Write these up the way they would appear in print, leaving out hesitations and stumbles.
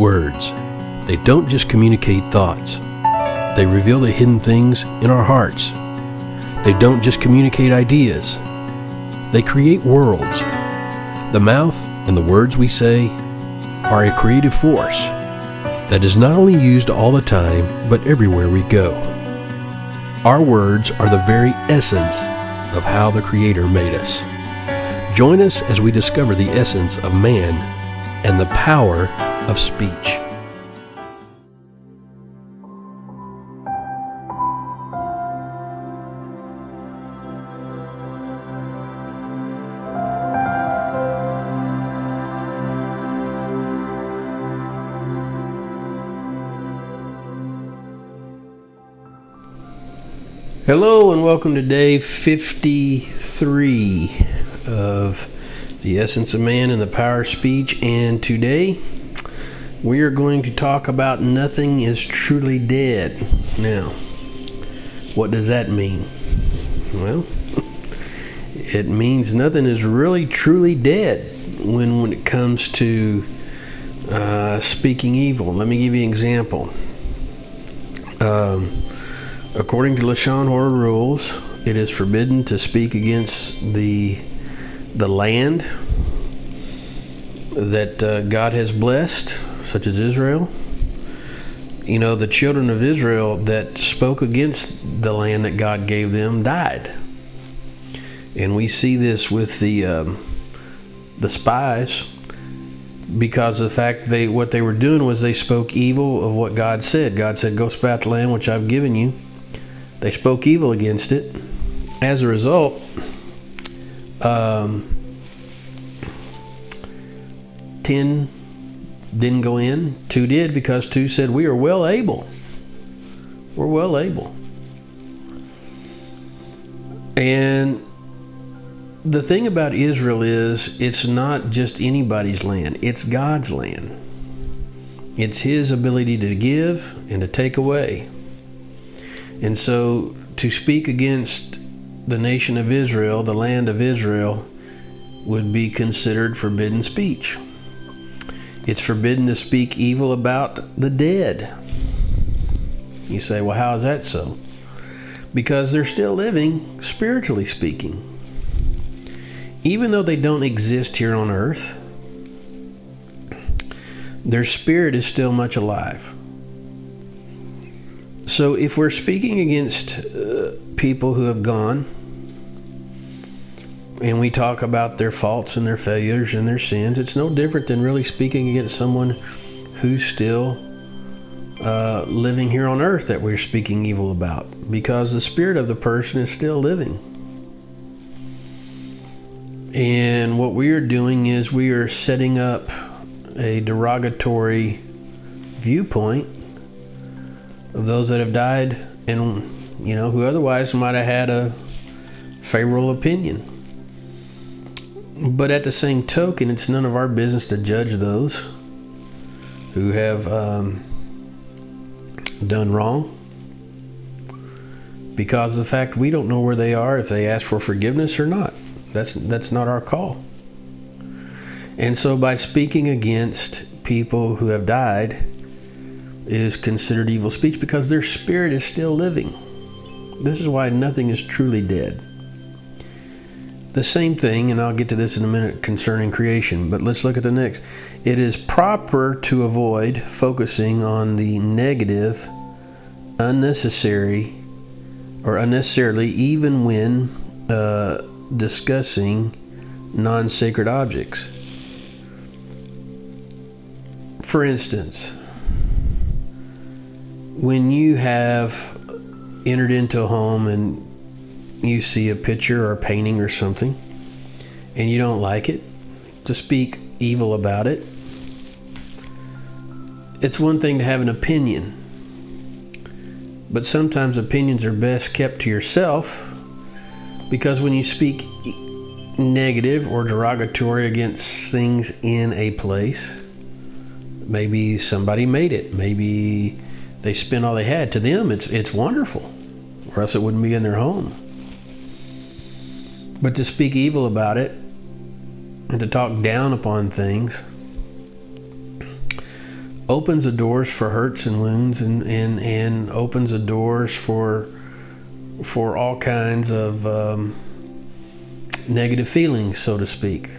Words. They don't just communicate thoughts. They reveal the hidden things in our hearts. They don't just communicate ideas. They create worlds. The mouth and the words we say are a creative force that is not only used all the time, but everywhere we go. Our words are the very essence of how the Creator made us. Join us as we discover the essence of man and the power of speech. Hello and welcome to day 53 of The Essence of Man and the Power of Speech. And today we are going to talk about nothing is truly dead. Now, what does that mean? Well, it means nothing is really truly dead when it comes to speaking evil. Let me give you an example. According to Lashon Hora rules, it is forbidden to speak against the land that God has blessed, such as Israel. You know, the children of Israel that spoke against the land that God gave them died. And we see this with the spies, because of the fact what they were doing was they spoke evil of what God said. God said, "Go spy out the land which I've given you." They spoke evil against it. As a result, 10 didn't go in, 2 did, because 2 said, "We are well able. We're well able." And the thing about Israel is, it's not just anybody's land, it's God's land. It's His ability to give and to take away. And so to speak against the nation of Israel, the land of Israel, would be considered forbidden speech. It's forbidden to speak evil about the dead. You say, well, how is that so? Because they're still living, spiritually speaking. Even though they don't exist here on earth, their spirit is still much alive. So if we're speaking against people who have gone, and we talk about their faults and their failures and their sins, it's no different than really speaking against someone who's still living here on earth that we're speaking evil about, because the spirit of the person is still living. And what we are doing is we are setting up a derogatory viewpoint of those that have died, and who otherwise might have had a favorable opinion. But at the same token, it's none of our business to judge those who have done wrong, because of the fact we don't know where they are, if they ask for forgiveness or not. That's not our call. And so by speaking against people who have died is considered evil speech, because their spirit is still living. This is why nothing is truly dead. The same thing, and I'll get to this in a minute, concerning creation, but let's look at the next. It is proper to avoid focusing on the negative, unnecessarily, even when discussing non-sacred objects. For instance, when you have entered into a home and you see a picture or a painting or something and you don't like it, to speak evil about it, it's one thing to have an opinion, but sometimes opinions are best kept to yourself, because when you speak negative or derogatory against things in a place, maybe somebody made it, maybe they spent all they had. To them, it's wonderful, or else it wouldn't be in their home. But to speak evil about it and to talk down upon things, opens the doors for hurts and wounds, and opens the doors for all kinds of negative feelings, so to speak.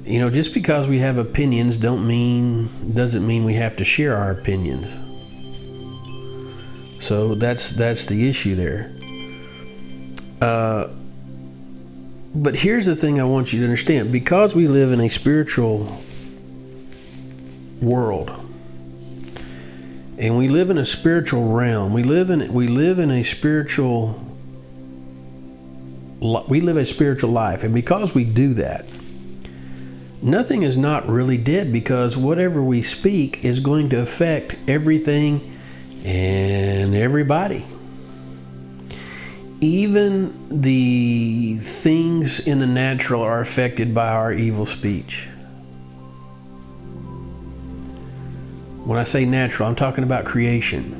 Just because we have opinions doesn't mean we have to share our opinions. So that's the issue there. But here's the thing I want you to understand. Because we live in a spiritual world, and we live in a spiritual realm, we live a spiritual life, and because we do that, nothing is not really dead, because whatever we speak is going to affect everything and everybody. Even the things in the natural are affected by our evil speech. When I say natural, I'm talking about creation.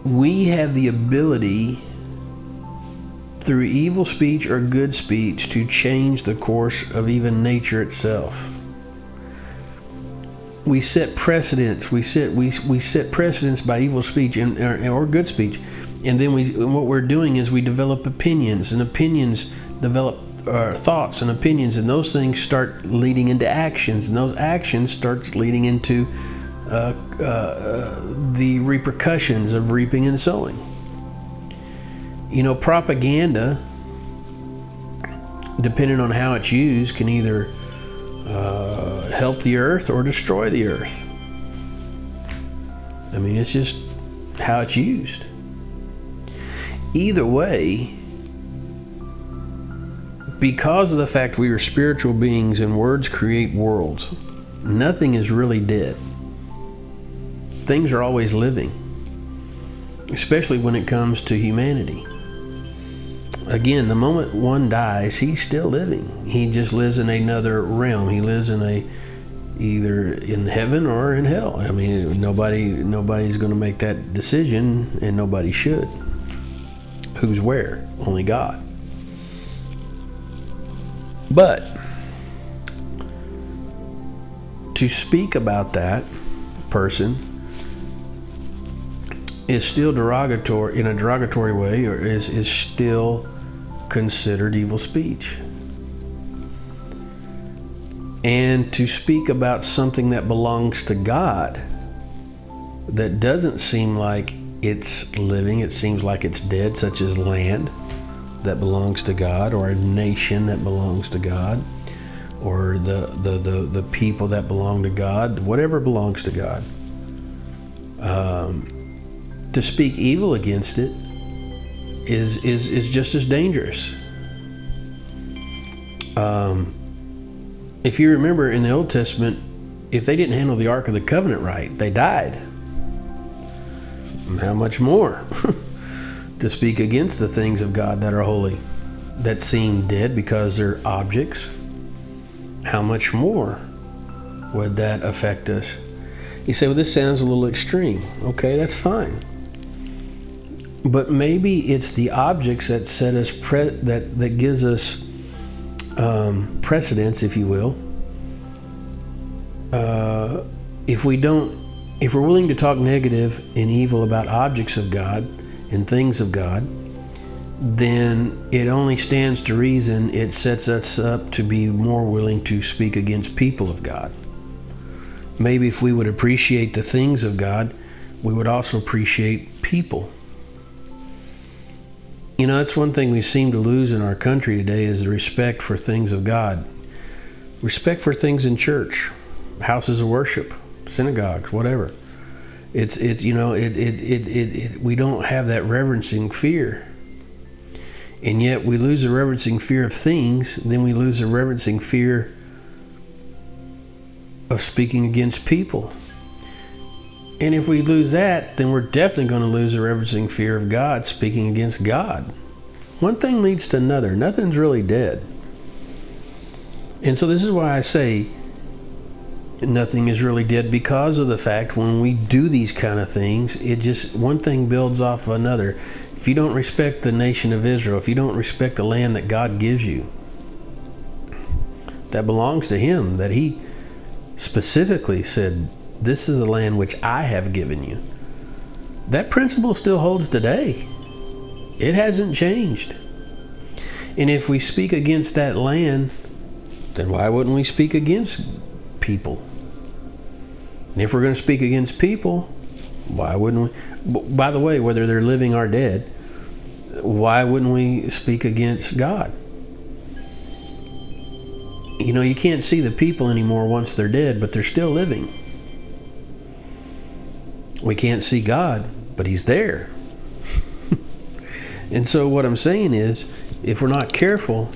We have the ability, through evil speech or good speech, to change the course of even nature itself. We set precedents. We set precedents by evil speech or good speech, and then what we're doing is we develop opinions, and opinions develop thoughts and opinions, and those things start leading into actions, and those actions start leading into the repercussions of reaping and sowing. Propaganda, depending on how it's used, can either help the earth or destroy the earth. It's just how it's used. Either way, because of the fact we are spiritual beings and words create worlds, nothing is really dead. Things are always living, especially when it comes to humanity. Again, the moment one dies, he's still living. He just lives in another realm. He lives in either in heaven or in hell. Nobody's going to make that decision, and nobody should. Who's where? Only God. But to speak about that person is still derogatory, in a derogatory way, or is still considered evil speech. And to speak about something that belongs to God that doesn't seem like it's living, it seems like it's dead, such as land that belongs to God, or a nation that belongs to God, or the people that belong to God, whatever belongs to God. To speak evil against it is just as dangerous. If you remember in the Old Testament, if they didn't handle the Ark of the Covenant right, they died. How much more to speak against the things of God that are holy, that seem dead because they're objects? How much more would that affect us? You say, well, this sounds a little extreme. Okay, that's fine. But maybe it's the objects that set us that gives us precedence, if you will. If we're willing to talk negative and evil about objects of God and things of God, then it only stands to reason it sets us up to be more willing to speak against people of God. Maybe if we would appreciate the things of God, we would also appreciate people. That's one thing we seem to lose in our country today, is the respect for things of God. Respect for things in church, houses of worship, synagogues, whatever. We don't have that reverencing fear. And yet we lose the reverencing fear of things, then we lose the reverencing fear of speaking against people. And if we lose that, then we're definitely going to lose the reverencing fear of God, speaking against God. One thing leads to another. Nothing's really dead. And so this is why I say nothing is really dead, because of the fact when we do these kind of things, it just, one thing builds off of another. If you don't respect the nation of Israel, if you don't respect the land that God gives you, that belongs to Him, that He specifically said, this is the land which I have given you. That principle still holds today. It hasn't changed. And if we speak against that land, then why wouldn't we speak against people? And if we're going to speak against people, why wouldn't we? By the way, whether they're living or dead, why wouldn't we speak against God? You know, you can't see the people anymore once they're dead, but they're still living. We can't see God, but He's there. And so what I'm saying is, if we're not careful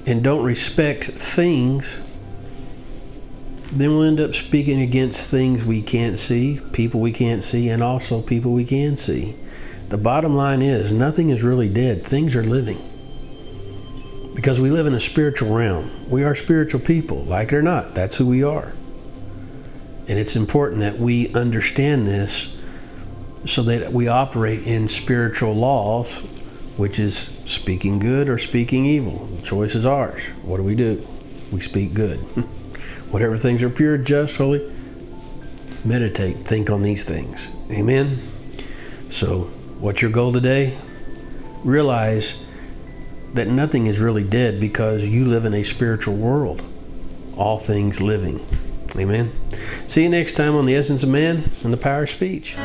and don't respect things, then we'll end up speaking against things we can't see, people we can't see, and also people we can see. The bottom line is, nothing is really dead. Things are living. Because we live in a spiritual realm. We are spiritual people, like it or not. That's who we are. And it's important that we understand this so that we operate in spiritual laws, which is speaking good or speaking evil. The choice is ours. What do? We speak good. Whatever things are pure, just, holy, meditate, think on these things. Amen? So, what's your goal today? Realize that nothing is really dead because you live in a spiritual world. All things living. Amen? See you next time on The Essence of Man and the Power of Speech.